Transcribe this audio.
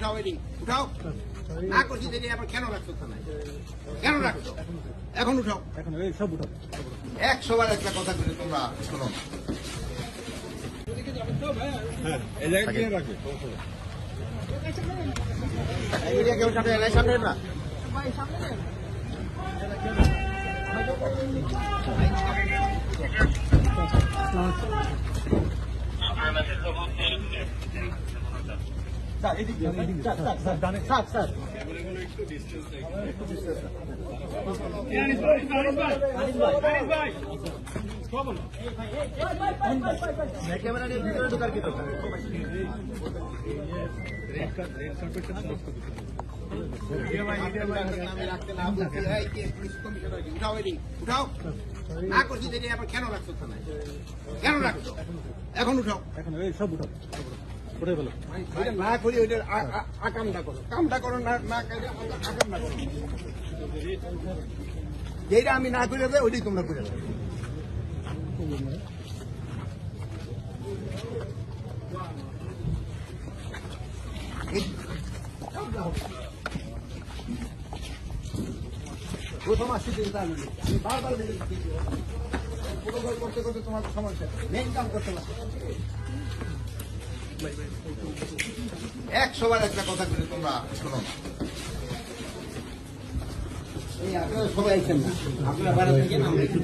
উঠাও এটি উঠাও না করছি যে আবার কেন রাখছো থানায় কেন রাখছো এখন উঠাও সব উঠাও 100 বার একটা কথা বলে তোমরা শোনো হ্যাঁ এই জায়গায় গিয়ে রাখবে এই এরিয়া কেউ সামনে এলাই সামনে না ক্যামেরা নিয়ে ভিতরে ঢোকার কি দরকার উঠাও না করছি যে আবার কেন রাখছো থানায় কেন রাখছো এখন উঠাও সব উঠাও উঠে ফেলো না করি ওইটার কামটা করো না আকামটা করো যেটা আমি না করে দেয় ওইটাই তোমরা করে দেবে প্রথম আসছি চিন্তা আমি বারবার প্রোটোকল করতে করতে তোমার সমস্যা মেইন কাম করতে পারছো 100 বার একটা কথা বলে তোমরা শোনো আপনারা সবাই আছেন না আপনারা বাইরে থেকে না আমরা একটু